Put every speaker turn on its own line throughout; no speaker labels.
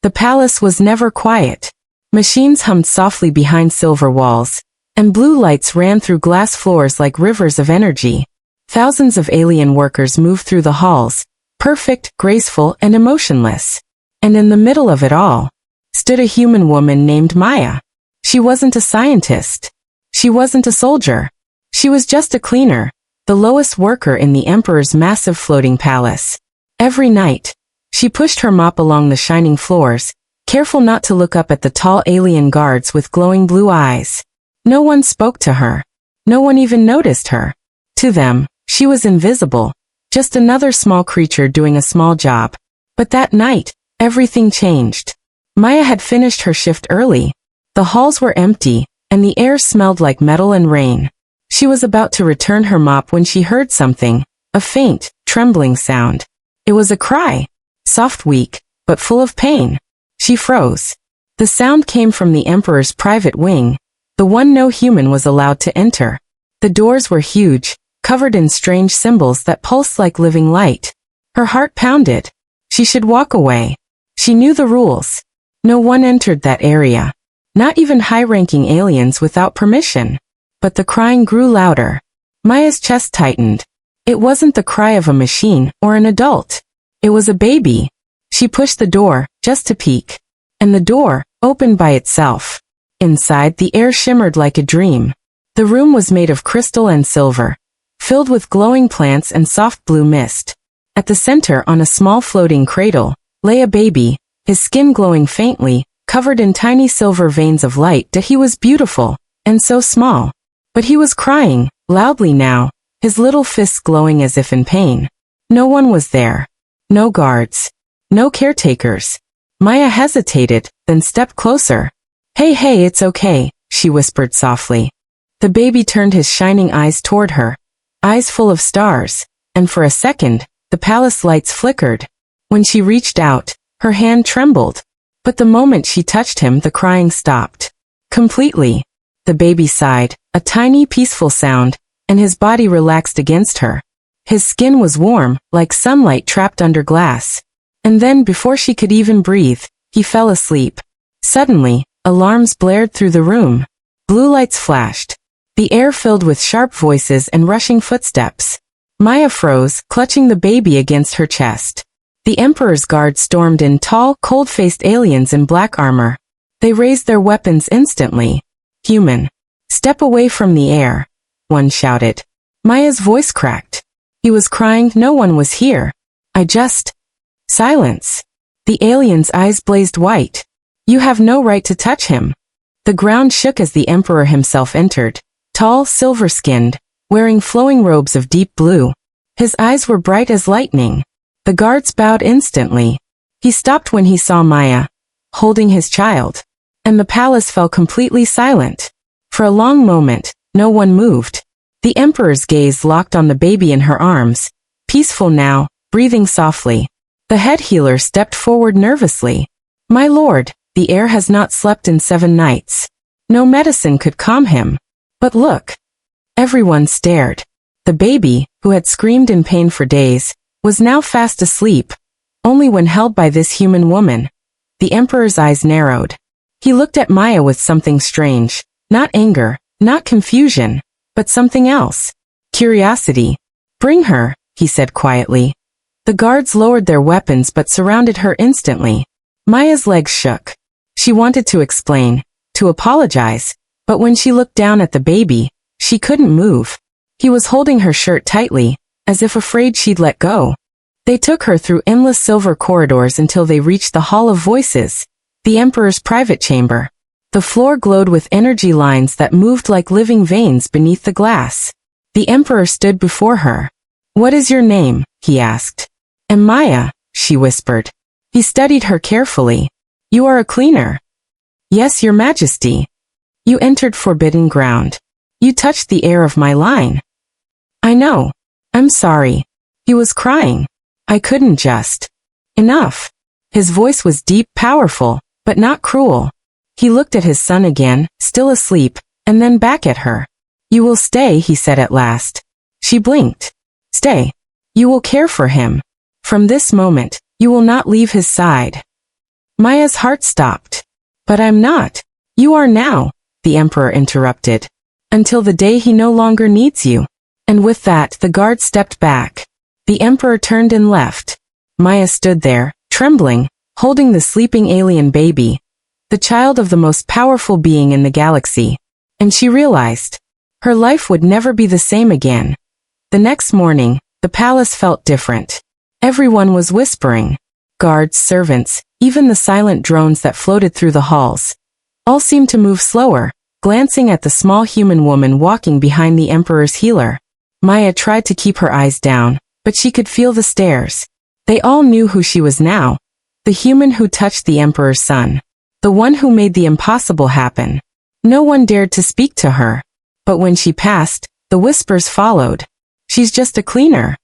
The palace was never quiet. Machines hummed softly behind silver walls, and blue lights ran through glass floors like rivers of energy. Thousands of alien workers moved through the halls, perfect, graceful, and emotionless. And in the middle of it all, stood a human woman named Maya. She wasn't a scientist. She wasn't a soldier. She was just a cleaner, the lowest worker in the emperor's massive floating palace. Every night, she pushed her mop along the shining floors, careful not to look up at the tall alien guards with glowing blue eyes. No one spoke to her. No one even noticed her. To them, she was invisible, just another small creature doing a small job. But that night, everything changed. Maya had finished her shift early. The halls were empty, and the air smelled like metal and rain. She was about to return her mop when she heard something, a faint, trembling sound. It was a cry, soft, weak, but full of pain. She froze. The sound came from the emperor's private wing, the one no human was allowed to enter. The doors were huge, covered in strange symbols that pulsed like living light. Her heart pounded. She should walk away. She knew the rules. No one entered that area. Not even high-ranking aliens without permission. But the crying grew louder. Maya's chest tightened. It wasn't the cry of a machine or an adult. It was a baby. She pushed the door, just to peek. And the door opened by itself. Inside, the air shimmered like a dream. The room was made of crystal and silver, filled with glowing plants and soft blue mist. At the center, on a small floating cradle, lay a baby, his skin glowing faintly, covered in tiny silver veins of light. He was beautiful, and so small. But he was crying, loudly now, his little fists glowing as if in pain. No one was there. No guards. No caretakers. Maya hesitated, then stepped closer. Hey, it's okay, she whispered softly. The baby turned his shining eyes toward her, eyes full of stars, and for a second, the palace lights flickered. When she reached out, her hand trembled. But the moment she touched him, the crying stopped. Completely. The baby sighed, a tiny peaceful sound, and his body relaxed against her. His skin was warm, like sunlight trapped under glass. And then, before she could even breathe, he fell asleep. Suddenly, alarms blared through the room. Blue lights flashed. The air filled with sharp voices and rushing footsteps. Maya froze, clutching the baby against her chest. The emperor's guards stormed in, tall, cold-faced aliens in black armor. They raised their weapons instantly. Human. Step away from the air, one shouted. Maya's voice cracked. He was crying, no one was here. Silence. The alien's eyes blazed white. You have no right to touch him. The ground shook as the emperor himself entered, tall, silver-skinned, wearing flowing robes of deep blue. His eyes were bright as lightning. The guards bowed instantly. He stopped when he saw Maya, holding his child. And the palace fell completely silent. For a long moment, no one moved. The emperor's gaze locked on the baby in her arms, peaceful now, breathing softly. The head healer stepped forward nervously. My lord, the heir has not slept in 7 nights. No medicine could calm him. But look. Everyone stared. The baby, who had screamed in pain for days, was now fast asleep, only when held by this human woman. The emperor's eyes narrowed. He looked at Maya with something strange, not anger, not confusion, but something else. Curiosity. Bring her, he said quietly. The guards lowered their weapons but surrounded her instantly. Maya's legs shook. She wanted to explain, to apologize, but when she looked down at the baby, she couldn't move. He was holding her shirt tightly, as if afraid she'd let go. They took her through endless silver corridors until they reached the Hall of Voices, the emperor's private chamber. The floor glowed with energy lines that moved like living veins beneath the glass. The emperor stood before her. What is your name? He asked. And Maya, she whispered. He studied her carefully. You are a cleaner. Yes, your majesty. You entered forbidden ground. You touched the air of my line. I know. I'm sorry. He was crying. I couldn't just. Enough. His voice was deep, powerful, but not cruel. He looked at his son again, still asleep, and then back at her. You will stay, he said at last. She blinked. Stay. You will care for him. From this moment, you will not leave his side. Maya's heart stopped. But I'm not. You are now, the emperor interrupted. Until the day he no longer needs you. And with that, the guard stepped back. The emperor turned and left. Maya stood there, trembling, holding the sleeping alien baby, the child of the most powerful being in the galaxy. And she realized her life would never be the same again. The next morning, the palace felt different. Everyone was whispering. Guards, servants, even the silent drones that floated through the halls, all seemed to move slower, glancing at the small human woman walking behind the emperor's healer. Maya tried to keep her eyes down, but she could feel the stares. They all knew who she was now. The human who touched the emperor's son. The one who made the impossible happen. No one dared to speak to her. But when she passed, the whispers followed. She's just a cleaner.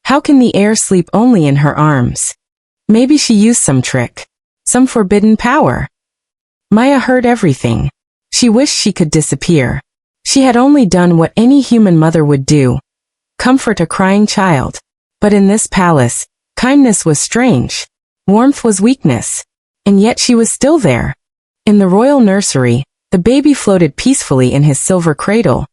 How can the heir sleep only in her arms? Maybe she used some trick. Some forbidden power. Maya heard everything. She wished she could disappear. She had only done what any human mother would do. Comfort a crying child. But in this palace, kindness was strange. Warmth was weakness. And yet she was still there. In the royal nursery, the baby floated peacefully in his silver cradle.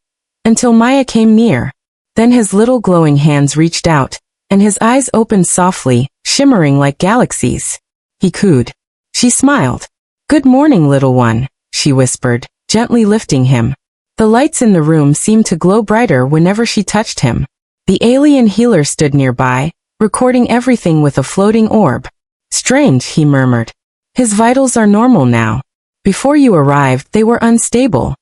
Until Maya came near. Then his little glowing hands reached out, and his eyes opened softly, shimmering like galaxies. He cooed. She smiled. "Good morning, little one," she whispered, gently lifting him. The lights in the room seemed to glow brighter whenever she touched him. The alien healer stood nearby, recording everything with a floating orb. "Strange," he murmured. "His vitals are normal now. Before you arrived, they were unstable."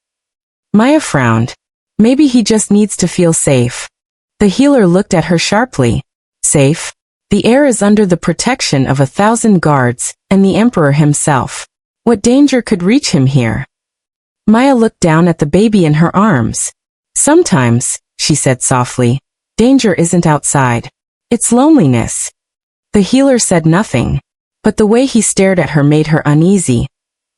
Maya frowned. Maybe he just needs to feel safe. The healer looked at her sharply. Safe? The heir is under the protection of 1,000 guards, and the emperor himself. What danger could reach him here? Maya looked down at the baby in her arms. "Sometimes," she said softly, "danger isn't outside. It's loneliness." The healer said nothing, but the way he stared at her made her uneasy,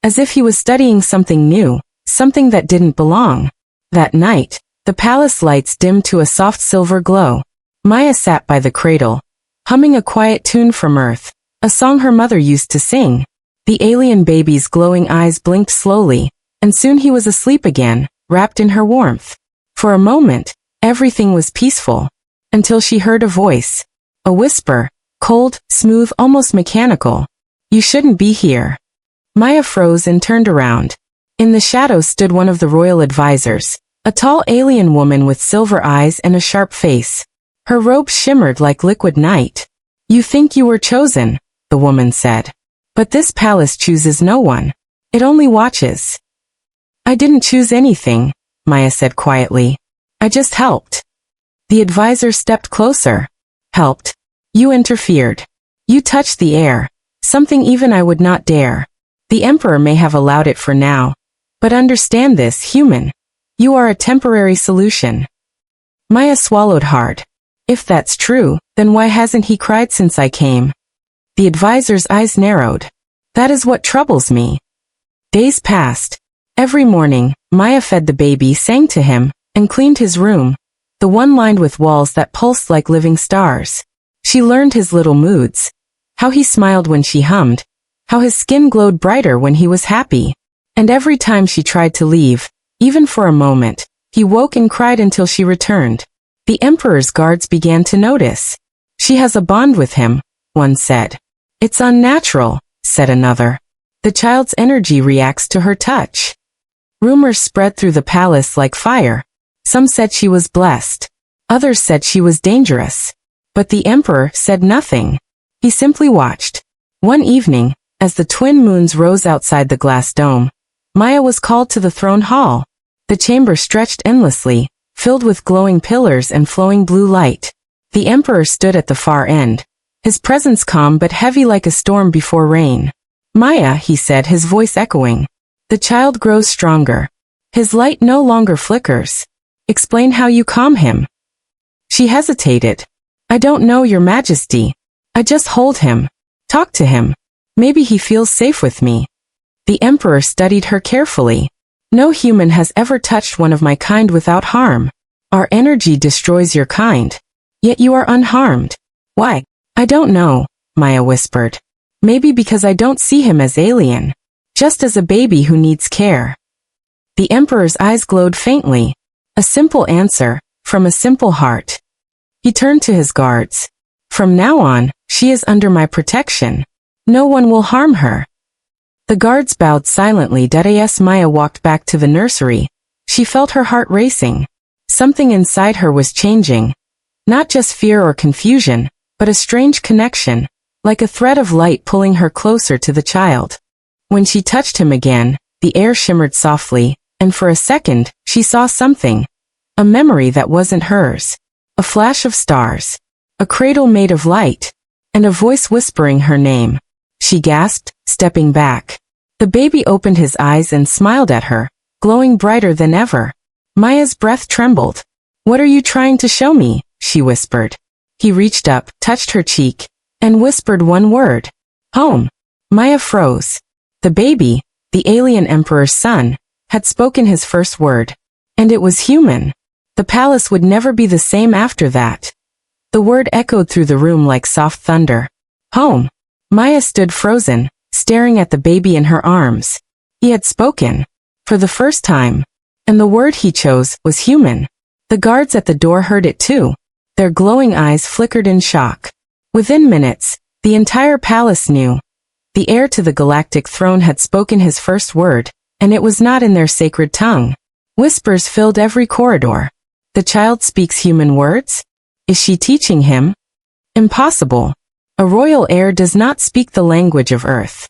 as if he was studying something new, something that didn't belong. That night, the palace lights dimmed to a soft silver glow. Maya sat by the cradle, humming a quiet tune from Earth, a song her mother used to sing. The alien baby's glowing eyes blinked slowly, and soon he was asleep again, wrapped in her warmth. For a moment, everything was peaceful, until she heard a voice. A whisper, cold, smooth, almost mechanical. "You shouldn't be here." Maya froze and turned around. In the shadows stood one of the royal advisors, a tall alien woman with silver eyes and a sharp face. Her robe shimmered like liquid night. "You think you were chosen," the woman said. "But this palace chooses no one. It only watches." "I didn't choose anything," Maya said quietly. "I just helped." The advisor stepped closer. "Helped? You interfered. You touched the air, something even I would not dare. The emperor may have allowed it for now. But understand this, human. You are a temporary solution." Maya swallowed hard. If that's true, then why hasn't he cried since I came? The advisor's eyes narrowed. "That is what troubles me." Days passed. Every morning, Maya fed the baby, sang to him, and cleaned his room, the one lined with walls that pulsed like living stars. She learned his little moods. How he smiled when she hummed. How his skin glowed brighter when he was happy. And every time she tried to leave, even for a moment, he woke and cried until she returned. The emperor's guards began to notice. "She has a bond with him," one said. "It's unnatural," said another. "The child's energy reacts to her touch." Rumors spread through the palace like fire. Some said she was blessed. Others said she was dangerous. But the emperor said nothing. He simply watched. One evening, as the twin moons rose outside the glass dome, Maya was called to the throne hall. The chamber stretched endlessly, filled with glowing pillars and flowing blue light. The emperor stood at the far end, his presence calm but heavy like a storm before rain. "Maya," he said, his voice echoing. "The child grows stronger. His light no longer flickers. Explain how you calm him." She hesitated. "I don't know, Your Majesty. I just hold him. Talk to him. Maybe he feels safe with me." The emperor studied her carefully. "No human has ever touched one of my kind without harm. Our energy destroys your kind. Yet you are unharmed. Why?" "I don't know," Maya whispered. Maybe because I don't see him as alien. Just as a baby who needs care. The Emperor's eyes glowed faintly. A simple answer, from a simple heart. He turned to his guards. From now on, she is under my protection. No one will harm her. The guards bowed silently. As Maya walked back to the nursery, she felt her heart racing. Something inside her was changing. Not just fear or confusion, but a strange connection, like a thread of light pulling her closer to the child. When she touched him again, the air shimmered softly, and for a second, she saw something. A memory that wasn't hers. A flash of stars. A cradle made of light. And a voice whispering her name. She gasped, stepping back. The baby opened his eyes and smiled at her, glowing brighter than ever. Maya's breath trembled. "What are you trying to show me?" she whispered. He reached up, touched her cheek, and whispered one word. "Home." Maya froze. The baby, the alien emperor's son, had spoken his first word. And it was human. The palace would never be the same after that. The word echoed through the room like soft thunder. Home. Maya stood frozen, staring at the baby in her arms. He had spoken. For the first time. And the word he chose was human. The guards at the door heard it too. Their glowing eyes flickered in shock. Within minutes, the entire palace knew. The heir to the galactic throne had spoken his first word, and it was not in their sacred tongue. Whispers filled every corridor. The child speaks human words? Is she teaching him? Impossible. A royal heir does not speak the language of Earth.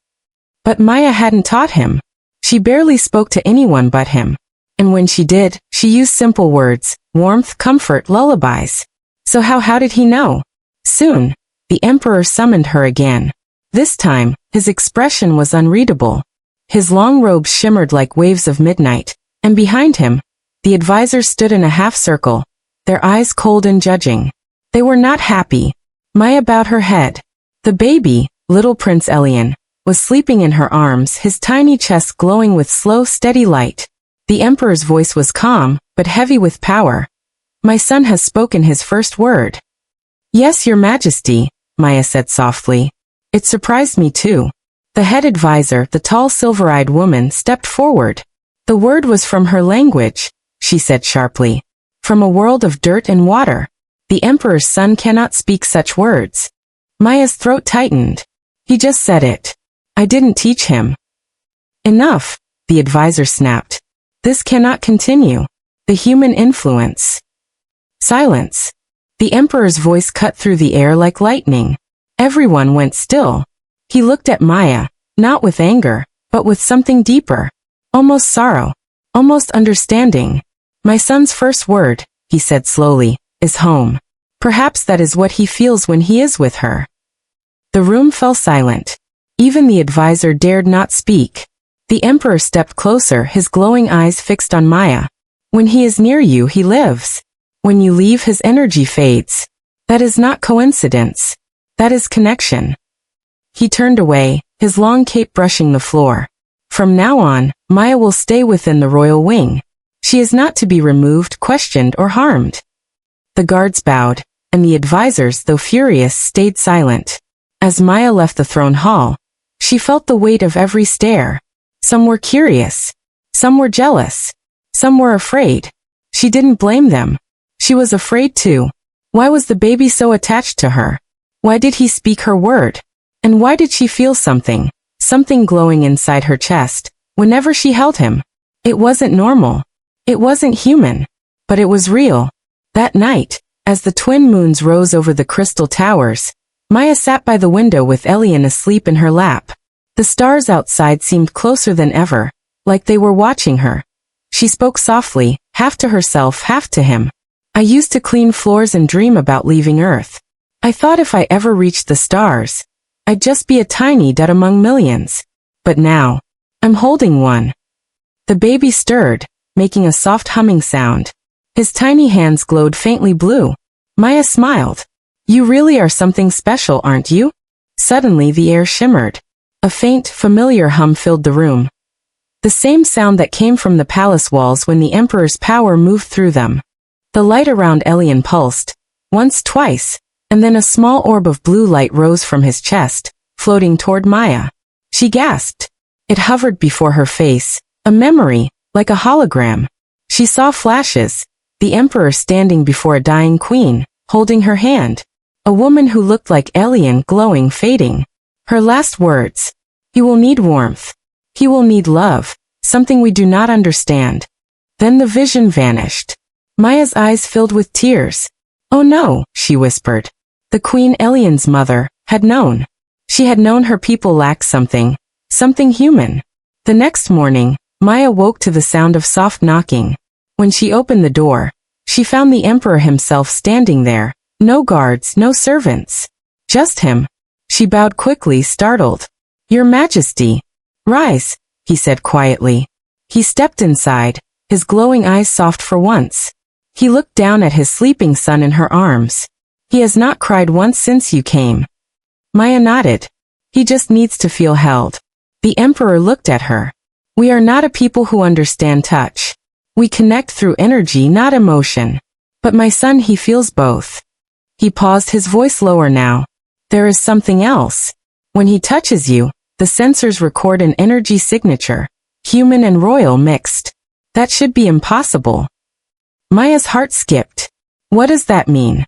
But Maya hadn't taught him. She barely spoke to anyone but him. And when she did, she used simple words, warmth, comfort, lullabies. So how did he know? Soon, the emperor summoned her again. This time, his expression was unreadable. His long robes shimmered like waves of midnight, and behind him, the advisors stood in a half-circle, their eyes cold and judging. They were not happy. Maya bowed her head. The baby, little Prince Elian, was sleeping in her arms, his tiny chest glowing with slow, steady light. The emperor's voice was calm, but heavy with power. My son has spoken his first word. Yes, your majesty, Maya said softly. It surprised me too. The head advisor, the tall silver-eyed woman, stepped forward. The word was from her language, she said sharply. From a world of dirt and water. The emperor's son cannot speak such words. Maya's throat tightened. He just said it. I didn't teach him. Enough, the advisor snapped. This cannot continue. The human influence. Silence. The emperor's voice cut through the air like lightning. Everyone went still. He looked at Maya, not with anger, but with something deeper. Almost sorrow. Almost understanding. My son's first word, he said slowly, is home. Perhaps that is what he feels when he is with her. The room fell silent. Even the advisor dared not speak. The emperor stepped closer, his glowing eyes fixed on Maya. When he is near you, he lives. When you leave, his energy fades. That is not coincidence. That is connection. He turned away, his long cape brushing the floor. From now on, Maya will stay within the royal wing. She is not to be removed, questioned, or harmed. The guards bowed, and the advisors, though furious, stayed silent. As Maya left the throne hall, she felt the weight of every stare. Some were curious. Some were jealous. Some were afraid. She didn't blame them. She was afraid too. Why was the baby so attached to her? Why did he speak her word? And why did she feel something glowing inside her chest, whenever she held him? It wasn't normal. It wasn't human. But it was real. That night, as the twin moons rose over the crystal towers, Maya sat by the window with Elian asleep in her lap. The stars outside seemed closer than ever, like they were watching her. She spoke softly, half to herself, half to him. I used to clean floors and dream about leaving Earth. I thought if I ever reached the stars, I'd just be a tiny dot among millions. But now, I'm holding one. The baby stirred, making a soft humming sound. His tiny hands glowed faintly blue. Maya smiled. You really are something special, aren't you? Suddenly the air shimmered. A faint, familiar hum filled the room. The same sound that came from the palace walls when the emperor's power moved through them. The light around Elian pulsed, once, twice, and then a small orb of blue light rose from his chest, floating toward Maya. She gasped. It hovered before her face, a memory, like a hologram. She saw flashes, the emperor standing before a dying queen, holding her hand. A woman who looked like alien, glowing, fading. Her last words. He will need warmth. He will need love, something we do not understand. Then the vision vanished. Maya's eyes filled with tears. Oh no, she whispered. The Queen Alien's mother had known. She had known her people lacked something human. The next morning, Maya woke to the sound of soft knocking. When she opened the door, she found the emperor himself standing there. No guards, no servants. Just him. She bowed quickly, startled. Your Majesty. Rise, he said quietly. He stepped inside, his glowing eyes soft for once. He looked down at his sleeping son in her arms. He has not cried once since you came. Maya nodded. He just needs to feel held. The emperor looked at her. We are not a people who understand touch. We connect through energy, not emotion. But my son, he feels both. He paused, his voice lower now. There is something else. When he touches you, the sensors record an energy signature, human and royal mixed. That should be impossible. Maya's heart skipped. What does that mean?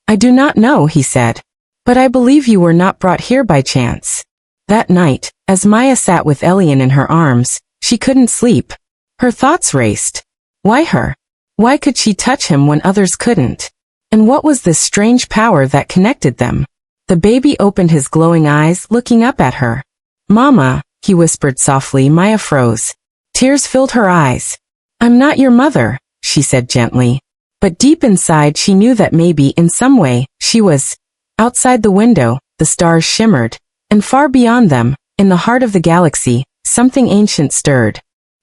I do not know, he said. But I believe you were not brought here by chance. That night, as Maya sat with Elian in her arms, she couldn't sleep. Her thoughts raced. Why her? Why could she touch him when others couldn't? And what was this strange power that connected them? The baby opened his glowing eyes, looking up at her. Mama, he whispered softly. Maya froze. Tears filled her eyes. I'm not your mother, she said gently. But deep inside she knew that maybe, in some way, she was. Outside the window, the stars shimmered, and far beyond them, in the heart of the galaxy, something ancient stirred.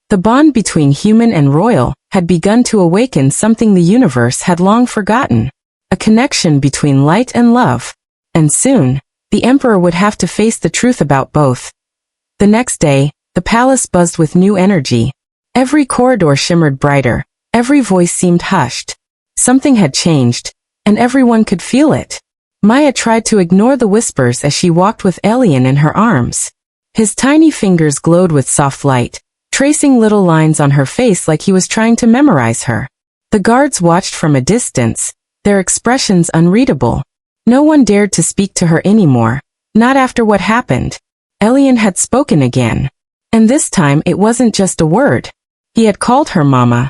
The bond between human and royal had begun to awaken, something the universe had long forgotten. A connection between light and love. And soon, the emperor would have to face the truth about both. The next day, the palace buzzed with new energy. Every corridor shimmered brighter, every voice seemed hushed. Something had changed, and everyone could feel it. Maya tried to ignore the whispers as she walked with Elian in her arms. His tiny fingers glowed with soft light, tracing little lines on her face like he was trying to memorize her. The guards watched from a distance, their expressions unreadable. No one dared to speak to her anymore, not after what happened. Elian had spoken again. And this time it wasn't just a word. He had called her Mama.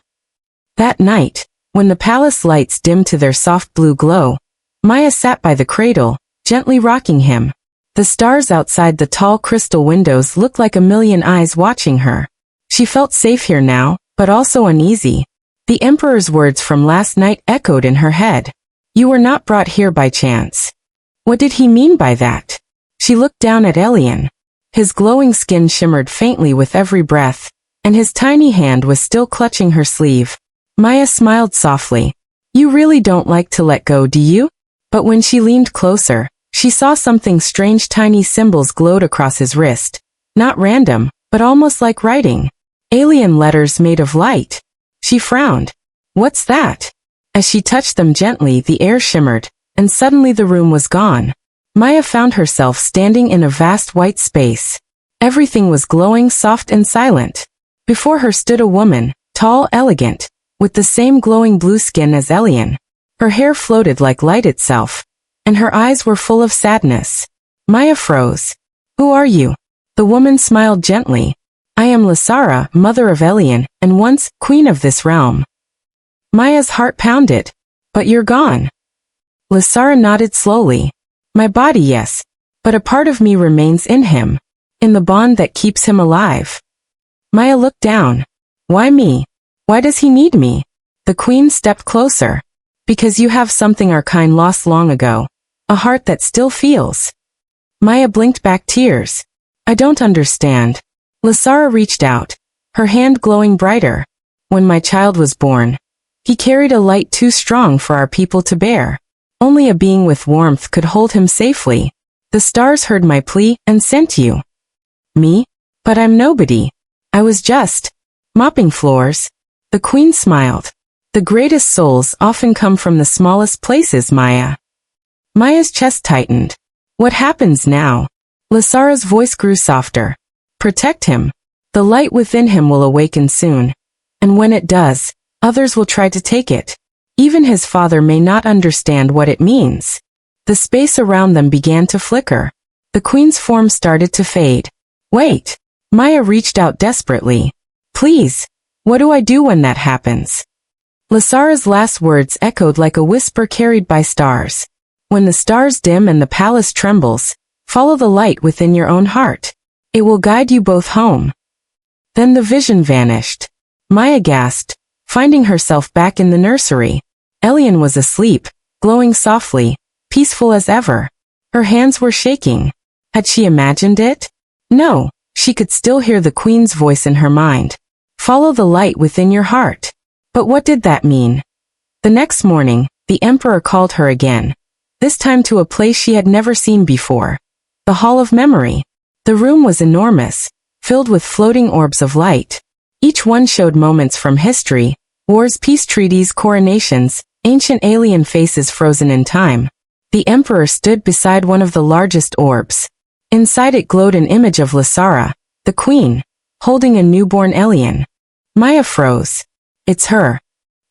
That night, when the palace lights dimmed to their soft blue glow, Maya sat by the cradle, gently rocking him. The stars outside the tall crystal windows looked like a million eyes watching her. She felt safe here now, but also uneasy. The emperor's words from last night echoed in her head. You were not brought here by chance. What did he mean by that? She looked down at Elian. His glowing skin shimmered faintly with every breath, and his tiny hand was still clutching her sleeve. Maya smiled softly. You really don't like to let go, do you? But when she leaned closer, she saw something strange. Tiny symbols glowed across his wrist. Not random, but almost like writing. Alien letters made of light. She frowned. What's that? As she touched them gently, the air shimmered, and suddenly the room was gone. Maya found herself standing in a vast white space. Everything was glowing, soft and silent. Before her stood a woman, tall, elegant, with the same glowing blue skin as Elian. Her hair floated like light itself, and her eyes were full of sadness. Maya froze. Who are you? The woman smiled gently. I am Lasara, mother of Elian, and once queen of this realm. Maya's heart pounded. But you're gone. Lasara nodded slowly. My body, yes, but a part of me remains in him, in the bond that keeps him alive. Maya looked down. Why me? Why does he need me? The queen stepped closer. Because you have something our kind lost long ago. A heart that still feels. Maya blinked back, tears. I don't understand. Lasara reached out, her hand glowing brighter. When my child was born, he carried a light too strong for our people to bear. Only a being with warmth could hold him safely. The stars heard my plea and sent you. Me? But I'm nobody. I was just mopping floors. The queen smiled. The greatest souls often come from the smallest places, Maya. Maya's chest tightened. What happens now? Lysara's voice grew softer. Protect him. The light within him will awaken soon. And when it does, others will try to take it. Even his father may not understand what it means. The space around them began to flicker. The queen's form started to fade. Wait. Maya reached out desperately. Please. What do I do when that happens? Lysara's last words echoed like a whisper carried by stars. When the stars dim and the palace trembles, follow the light within your own heart. It will guide you both home. Then the vision vanished. Maya gasped, finding herself back in the nursery. Elian was asleep, glowing softly, peaceful as ever. Her hands were shaking. Had she imagined it? No, she could still hear the queen's voice in her mind. Follow the light within your heart. But what did that mean? The next morning, the emperor called her again. This time to a place she had never seen before. The Hall of Memory. The room was enormous, filled with floating orbs of light. Each one showed moments from history, wars, peace treaties, coronations, ancient alien faces frozen in time. The emperor stood beside one of the largest orbs. Inside it glowed an image of Lysara, the queen, holding a newborn alien. Maya froze. It's her.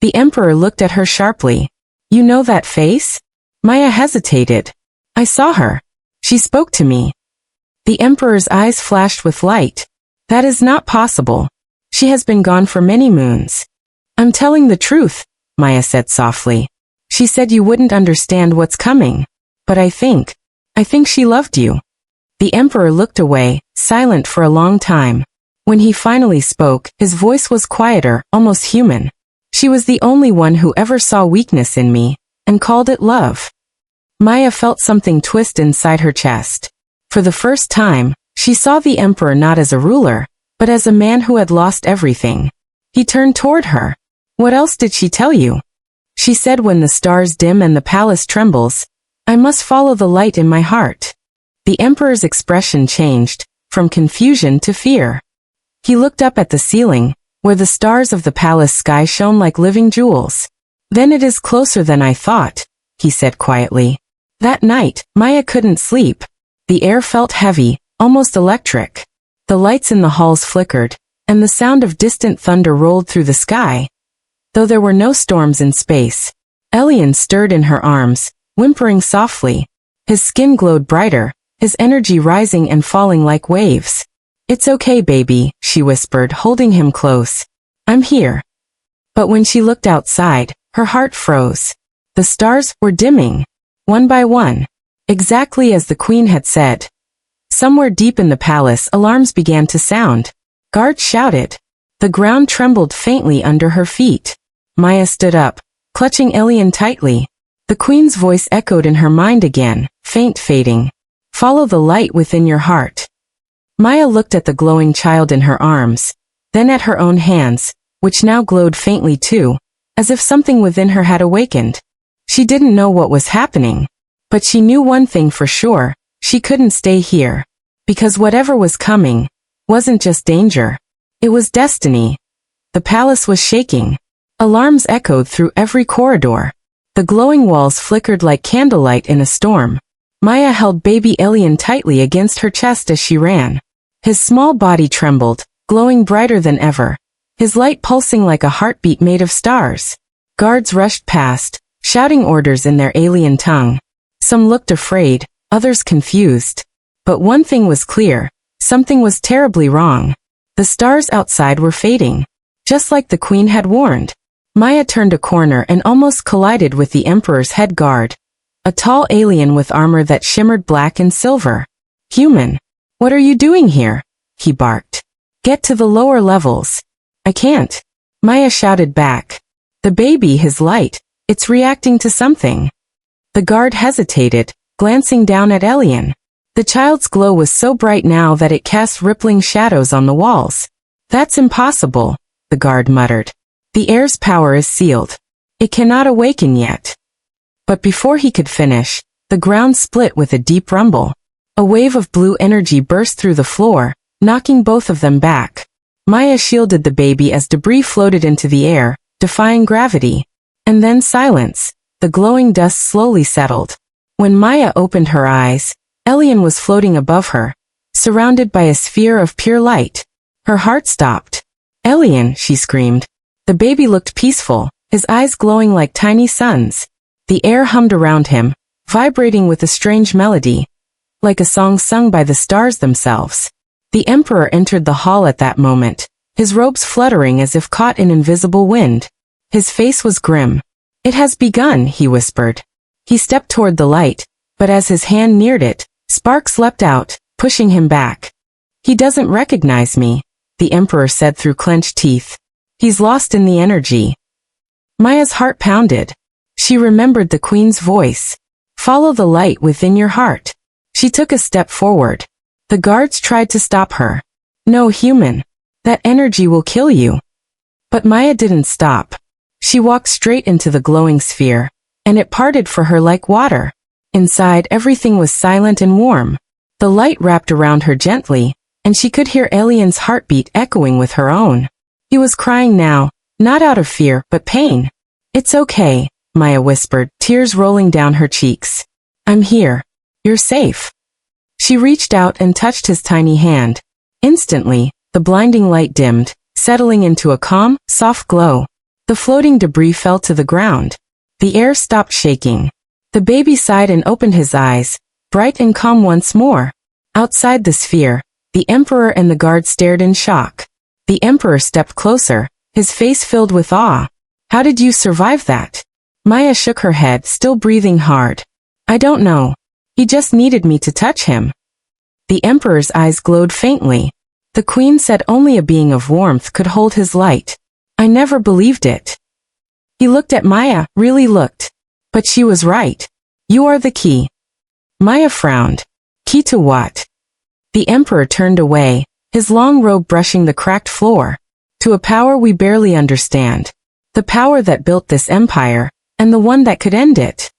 The emperor looked at her sharply. You know that face? Maya hesitated. I saw her. She spoke to me. The emperor's eyes flashed with light. That is not possible. She has been gone for many moons. I'm telling the truth, Maya said softly. She said you wouldn't understand what's coming. But I think she loved you. The emperor looked away, silent for a long time. When he finally spoke, his voice was quieter, almost human. She was the only one who ever saw weakness in me, and called it love. Maya felt something twist inside her chest. For the first time, she saw the emperor not as a ruler, but as a man who had lost everything. He turned toward her. What else did she tell you? She said when the stars dim and the palace trembles, I must follow the light in my heart. The emperor's expression changed, from confusion to fear. He looked up at the ceiling, where the stars of the palace sky shone like living jewels. Then it is closer than I thought, he said quietly. That night, Maya couldn't sleep. The air felt heavy, almost electric. The lights in the halls flickered, and the sound of distant thunder rolled through the sky. Though there were no storms in space, Elian stirred in her arms, whimpering softly. His skin glowed brighter, his energy rising and falling like waves. It's okay, baby, she whispered, holding him close. I'm here. But when she looked outside, her heart froze. The stars were dimming, one by one, exactly as the queen had said. Somewhere deep in the palace, alarms began to sound. Guards shouted. The ground trembled faintly under her feet. Maya stood up, clutching Elian tightly. The queen's voice echoed in her mind again, faint fading. Follow the light within your heart. Maya looked at the glowing child in her arms, then at her own hands, which now glowed faintly too, as if something within her had awakened. She didn't know what was happening, but she knew one thing for sure, she couldn't stay here. Because whatever was coming wasn't just danger. It was destiny. The palace was shaking. Alarms echoed through every corridor. The glowing walls flickered like candlelight in a storm. Maya held baby Elian tightly against her chest as she ran. His small body trembled, glowing brighter than ever, his light pulsing like a heartbeat made of stars. Guards rushed past, shouting orders in their alien tongue. Some looked afraid, others confused. But one thing was clear, something was terribly wrong. The stars outside were fading, just like the queen had warned. Maya turned a corner and almost collided with the emperor's head guard. A tall alien with armor that shimmered black and silver. Human. What are you doing here? He barked. Get to the lower levels. I can't. Maya shouted back. The baby, his light, it's reacting to something. The guard hesitated, glancing down at Elian. The child's glow was so bright now that it cast rippling shadows on the walls. That's impossible, the guard muttered. The heir's power is sealed. It cannot awaken yet. But before he could finish, the ground split with a deep rumble. A wave of blue energy burst through the floor, knocking both of them back. Maya shielded the baby as debris floated into the air, defying gravity. And then silence. The glowing dust slowly settled. When Maya opened her eyes, Elian was floating above her, surrounded by a sphere of pure light. Her heart stopped. Elian, she screamed. The baby looked peaceful, his eyes glowing like tiny suns. The air hummed around him, vibrating with a strange melody, like a song sung by the stars themselves. The emperor entered the hall at that moment, his robes fluttering as if caught in invisible wind. His face was grim. It has begun, he whispered. He stepped toward the light, but as his hand neared it, sparks leapt out, pushing him back. He doesn't recognize me, the emperor said through clenched teeth. He's lost in the energy. Maya's heart pounded. She remembered the queen's voice. Follow the light within your heart. She took a step forward. The guards tried to stop her. No, human. That energy will kill you. But Maya didn't stop. She walked straight into the glowing sphere, and it parted for her like water. Inside, everything was silent and warm. The light wrapped around her gently, and she could hear Elian's heartbeat echoing with her own. He was crying now, not out of fear, but pain. It's okay, Maya whispered, tears rolling down her cheeks. I'm here. You're safe. She reached out and touched his tiny hand. Instantly, the blinding light dimmed, settling into a calm, soft glow. The floating debris fell to the ground. The air stopped shaking. The baby sighed and opened his eyes, bright and calm once more. Outside the sphere, the emperor and the guard stared in shock. The emperor stepped closer, his face filled with awe. How did you survive that? Maya shook her head, still breathing hard. I don't know. He just needed me to touch him. The emperor's eyes glowed faintly. The queen said only a being of warmth could hold his light. I never believed it. He looked at Maya, really looked. But she was right. You are the key. Maya frowned. Key to what? The emperor turned away, his long robe brushing the cracked floor. To a power we barely understand. The power that built this empire, and the one that could end it.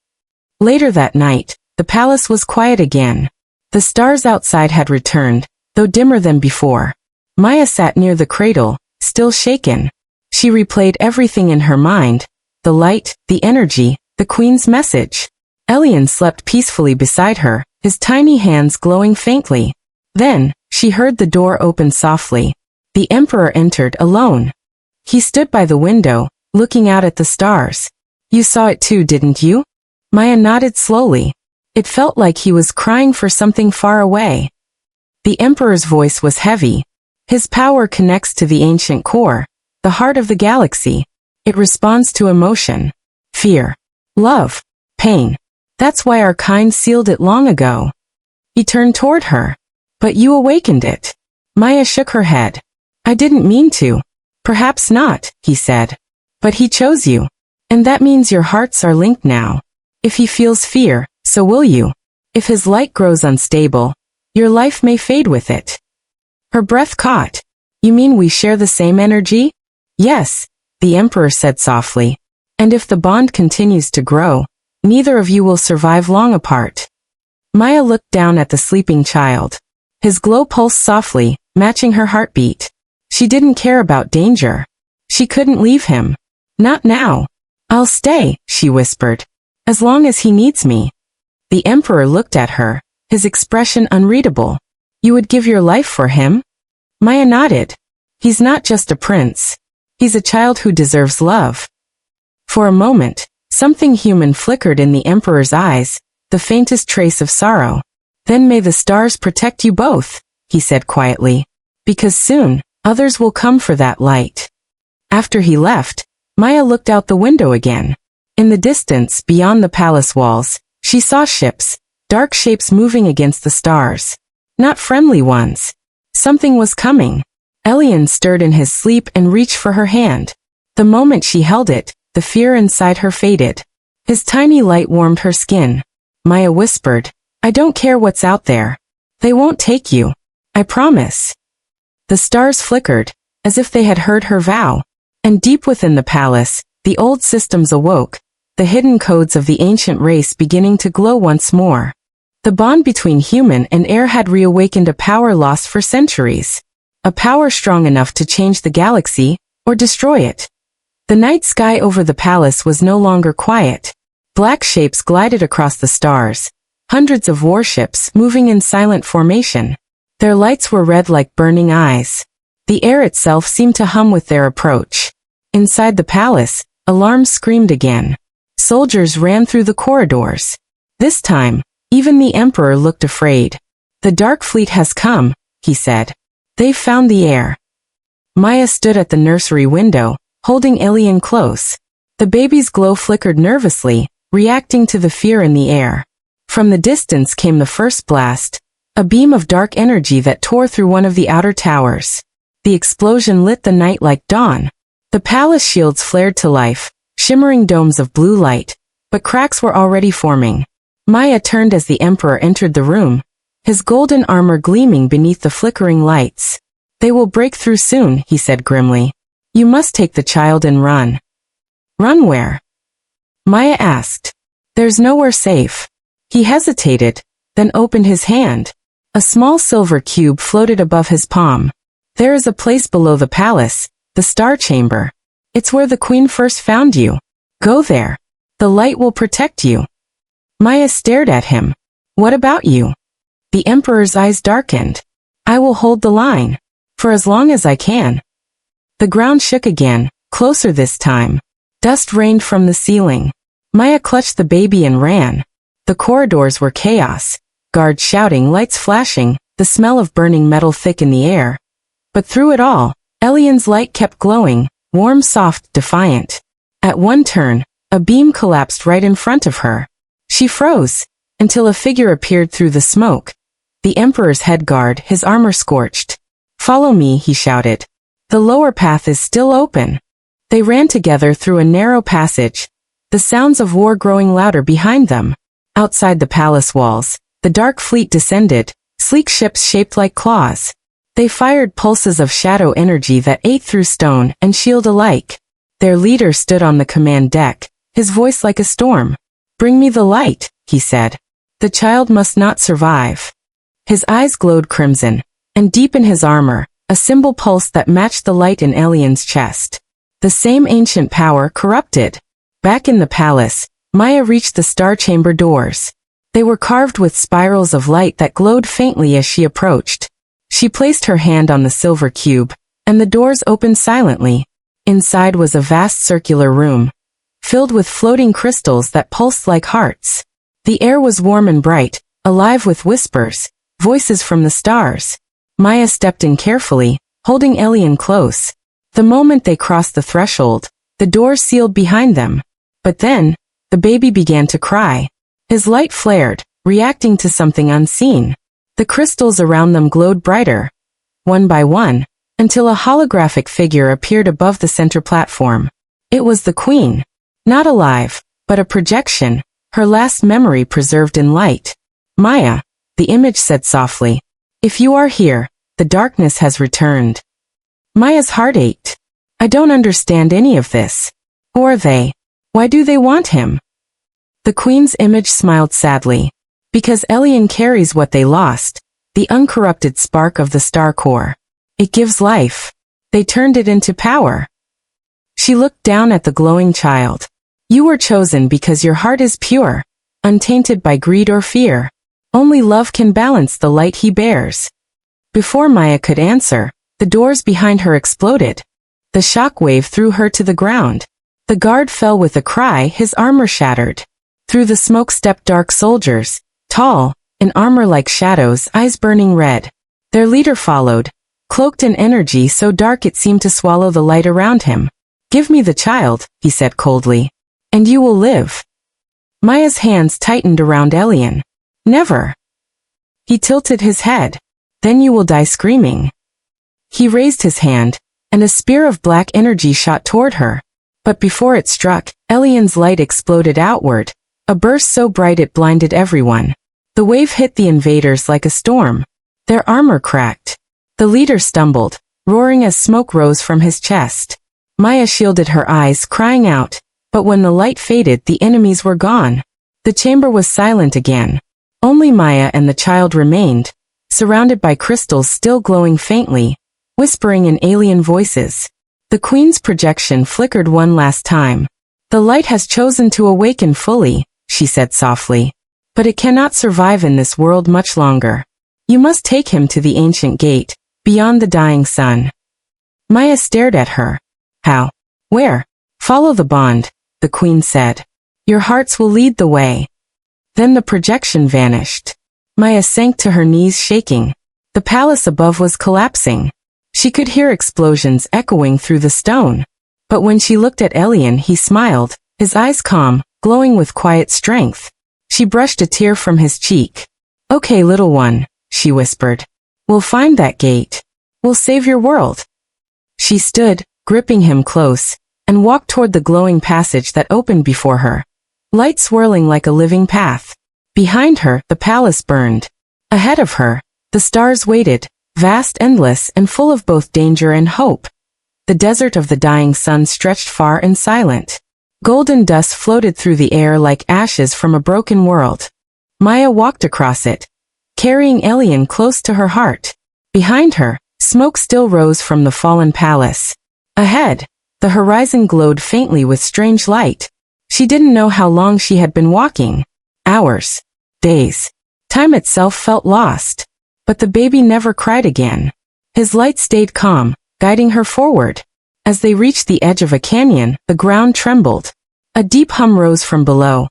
Later that night, the palace was quiet again. The stars outside had returned, though dimmer than before. Maya sat near the cradle, still shaken. She replayed everything in her mind. The light, the energy, the queen's message. Elian slept peacefully beside her, his tiny hands glowing faintly. Then, she heard the door open softly. The emperor entered alone. He stood by the window, looking out at the stars. You saw it too, didn't you? Maya nodded slowly. It felt like he was crying for something far away. The emperor's voice was heavy. His power connects to the ancient core, the heart of the galaxy. It responds to emotion, fear, love, pain. That's why our kind sealed it long ago. He turned toward her. But you awakened it. Maya shook her head. I didn't mean to. Perhaps not, he said. But he chose you. And that means your hearts are linked now. If he feels fear, so will you. If his light grows unstable, your life may fade with it. Her breath caught. You mean we share the same energy? Yes, the emperor said softly. And if the bond continues to grow, neither of you will survive long apart. Maya looked down at the sleeping child. His glow pulsed softly, matching her heartbeat. She didn't care about danger. She couldn't leave him. Not now. I'll stay, she whispered. As long as he needs me. The emperor looked at her, his expression unreadable. You would give your life for him? Maya nodded. He's not just a prince. He's a child who deserves love. For a moment, something human flickered in the emperor's eyes, the faintest trace of sorrow. Then may the stars protect you both, he said quietly. Because soon, others will come for that light. After he left, Maya looked out the window again. In the distance, beyond the palace walls, she saw ships, dark shapes moving against the stars. Not friendly ones. Something was coming. Elian stirred in his sleep and reached for her hand. The moment she held it, the fear inside her faded. His tiny light warmed her skin. Maya whispered, I don't care what's out there. They won't take you. I promise. The stars flickered, as if they had heard her vow. And deep within the palace, the old systems awoke, the hidden codes of the ancient race beginning to glow once more. The bond between human and heir had reawakened a power lost for centuries. A power strong enough to change the galaxy, or destroy it. The night sky over the palace was no longer quiet. Black shapes glided across the stars, hundreds of warships moving in silent formation. Their lights were red like burning eyes. The air itself seemed to hum with their approach. Inside the palace, alarms screamed again. Soldiers ran through the corridors. This time, even the emperor looked afraid. "The Dark Fleet has come," he said. "They've found the heir." Maya stood at the nursery window, holding Alien close. The baby's glow flickered nervously, reacting to the fear in the air. From the distance came the first blast, a beam of dark energy that tore through one of the outer towers. The explosion lit the night like dawn. The palace shields flared to life, shimmering domes of blue light, but cracks were already forming. Maya turned as the emperor entered the room, his golden armor gleaming beneath the flickering lights. "They will break through soon," he said grimly. "You must take the child and run." "Run where?" Maya asked. "There's nowhere safe." He hesitated, then opened his hand. A small silver cube floated above his palm. "There is a place below the palace, the Star Chamber. It's where the Queen first found you. Go there. The light will protect you." Maya stared at him. "What about you?" The emperor's eyes darkened. "I will hold the line. For as long as I can." The ground shook again, closer this time. Dust rained from the ceiling. Maya clutched the baby and ran. The corridors were chaos. Guards shouting, lights flashing, the smell of burning metal thick in the air. But through it all, Elian's light kept glowing, warm, soft, defiant. At one turn, a beam collapsed right in front of her. She froze, until a figure appeared through the smoke. The emperor's head guard, his armor scorched. "Follow me," he shouted. "The lower path is still open." They ran together through a narrow passage, the sounds of war growing louder behind them. Outside the palace walls, the Dark Fleet descended, sleek ships shaped like claws. They fired pulses of shadow energy that ate through stone and shield alike. Their leader stood on the command deck, his voice like a storm. "Bring me the light," he said. "The child must not survive." His eyes glowed crimson, and deep in his armor, a symbol pulsed that matched the light in Elian's chest. The same ancient power corrupted. Back in the palace, Maya reached the Star Chamber doors. They were carved with spirals of light that glowed faintly as she approached. She placed her hand on the silver cube, and the doors opened silently. Inside was a vast circular room, filled with floating crystals that pulsed like hearts. The air was warm and bright, alive with whispers, voices from the stars. Maya stepped in carefully, holding Elian close. The moment they crossed the threshold, the doors sealed behind them. But then, the baby began to cry. His light flared, reacting to something unseen. The crystals around them glowed brighter, one by one, until a holographic figure appeared above the center platform. It was the Queen. Not alive, but a projection, her last memory preserved in light. "Maya," the image said softly. "If you are here, the darkness has returned." Maya's heart ached. "I don't understand any of this. Who are they? Why do they want him?" The Queen's image smiled sadly. "Because Elian carries what they lost, the uncorrupted spark of the star core. It gives life. They turned it into power." She looked down at the glowing child. "You were chosen because your heart is pure, untainted by greed or fear. Only love can balance the light he bears." Before Maya could answer, the doors behind her exploded. The shock wave threw her to the ground. The guard fell with a cry, his armor shattered. Through the smoke stepped dark soldiers, tall, in armor like shadows, eyes burning red. Their leader followed, cloaked in energy so dark it seemed to swallow the light around him. "Give me the child," he said coldly, "and you will live." Maya's hands tightened around Elian. "Never." He tilted his head. "Then you will die screaming." He raised his hand, and a spear of black energy shot toward her. But before it struck, Elian's light exploded outward, a burst so bright it blinded everyone. The wave hit the invaders like a storm. Their armor cracked. The leader stumbled, roaring as smoke rose from his chest. Maya shielded her eyes, crying out, but when the light faded, the enemies were gone. The chamber was silent again. Only Maya and the child remained, surrounded by crystals still glowing faintly, whispering in alien voices. The Queen's projection flickered one last time. "The light has chosen to awaken fully," she said softly. but it cannot survive in this world much longer. You must take him to the ancient gate, beyond the dying sun. Maya stared at her. How? Where? Follow the bond, the queen said. Your hearts will lead the way. Then the projection vanished. Maya sank to her knees shaking. The palace above was collapsing. She could hear explosions echoing through the stone. But when she looked at Elian, he smiled, his eyes calm, glowing with quiet strength. She brushed a tear from his cheek. Okay, little one, she whispered. We'll find that gate. We'll save your world. She stood, gripping him close, and walked toward the glowing passage that opened before her. Light swirling like a living path. Behind her, the palace burned. Ahead of her, the stars waited, vast, endless, and full of both danger and hope. The desert of the dying sun stretched far and silent. Golden dust floated through the air like ashes from a broken world. Maya walked across it, carrying Elian close to her heart. Behind her, smoke still rose from the fallen palace. Ahead, the horizon glowed faintly with strange light. She didn't know how long she had been walking. Hours. Days. Time itself felt lost. But the baby never cried again. His light stayed calm, guiding her forward. As they reached the edge of a canyon, the ground trembled. A deep hum rose from below.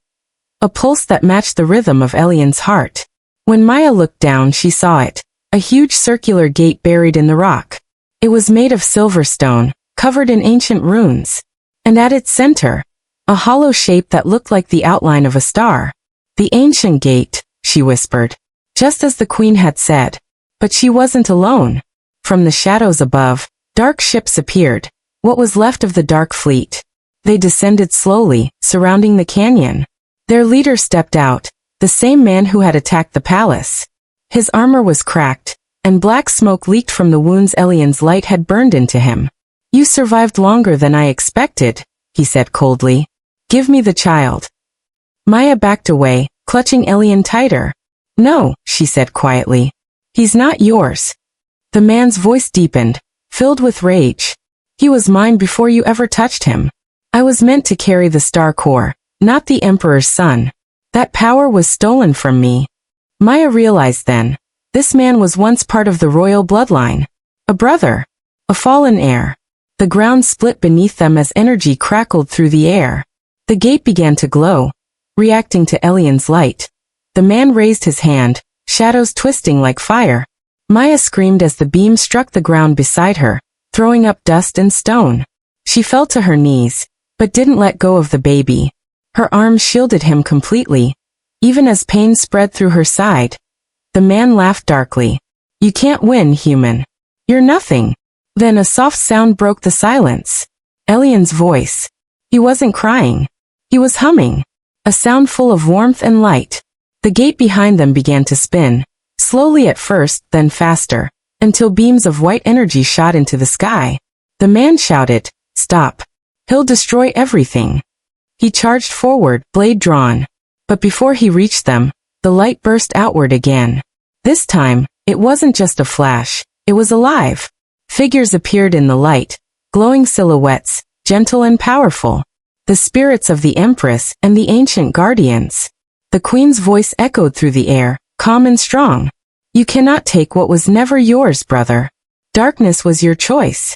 A pulse that matched the rhythm of Elian's heart. When Maya looked down, she saw it. A huge circular gate buried in the rock. It was made of silver stone, covered in ancient runes. And at its center, a hollow shape that looked like the outline of a star. The ancient gate, she whispered, just as the queen had said. But she wasn't alone. From the shadows above, dark ships appeared, what was left of the dark fleet. They descended slowly, surrounding the canyon. Their leader stepped out, the same man who had attacked the palace. His armor was cracked, and black smoke leaked from the wounds Elian's light had burned into him. You survived longer than I expected, he said coldly. Give me the child. Maya backed away, clutching Elian tighter. No, she said quietly. He's not yours. The man's voice deepened, filled with rage. He was mine before you ever touched him. I was meant to carry the star core, not the emperor's son. That power was stolen from me. Maya realized then, this man was once part of the royal bloodline. A brother. A fallen heir. The ground split beneath them as energy crackled through the air. The gate began to glow, reacting to Elian's light. The man raised his hand, shadows twisting like fire. Maya screamed as the beam struck the ground beside her, throwing up dust and stone. She fell to her knees, but didn't let go of the baby. Her arms shielded him completely, even as pain spread through her side. The man laughed darkly. You can't win, human. You're nothing. Then a soft sound broke the silence. Elian's voice. He wasn't crying. He was humming. A sound full of warmth and light. The gate behind them began to spin, slowly at first, then faster, until beams of white energy shot into the sky. The man shouted, Stop. He'll destroy everything. He charged forward, blade drawn. But before he reached them, the light burst outward again. This time, it wasn't just a flash, it was alive. Figures appeared in the light, glowing silhouettes, gentle and powerful. The spirits of the Empress and the ancient guardians. The queen's voice echoed through the air, calm and strong. You cannot take what was never yours, brother. Darkness was your choice.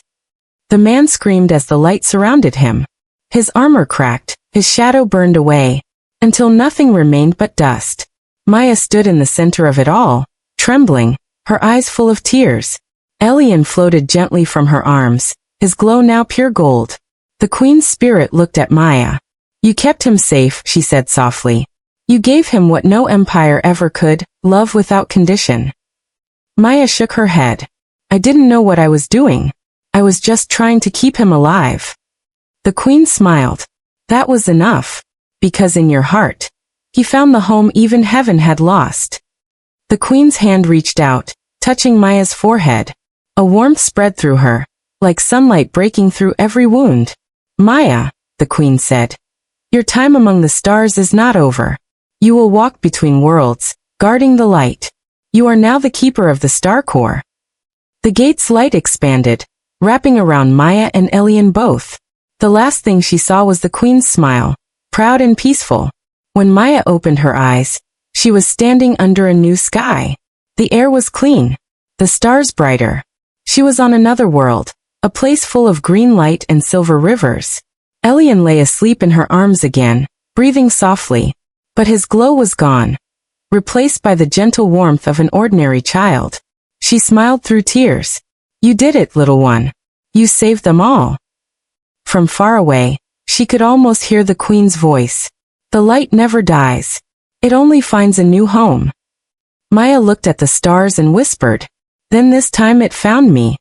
The man screamed as the light surrounded him. His armor cracked, his shadow burned away, until nothing remained but dust. Maya stood in the center of it all, trembling, her eyes full of tears. Elian floated gently from her arms, his glow now pure gold. The queen's spirit looked at Maya. You kept him safe, she said softly. You gave him what no empire ever could, love without condition. Maya shook her head. I didn't know what I was doing. I was just trying to keep him alive. The queen smiled. That was enough. Because in your heart, he found the home even heaven had lost. The queen's hand reached out, touching Maya's forehead. A warmth spread through her, like sunlight breaking through every wound. Maya, the queen said, your time among the stars is not over. You will walk between worlds, guarding the light. You are now the keeper of the star core. The gate's light expanded, wrapping around Maya and Elian both. The last thing she saw was the queen's smile, proud and peaceful. When Maya opened her eyes, She was standing under a new sky. The air was clean, the stars brighter. She was on another world, a place full of green light and silver rivers. Elian lay asleep in her arms again, breathing softly. But his glow was gone, replaced by the gentle warmth of an ordinary child. She smiled through tears. You did it, little one. You saved them all. From far away, she could almost hear the queen's voice. The light never dies. It only finds a new home. Maya looked at the stars and whispered. Then this time it found me.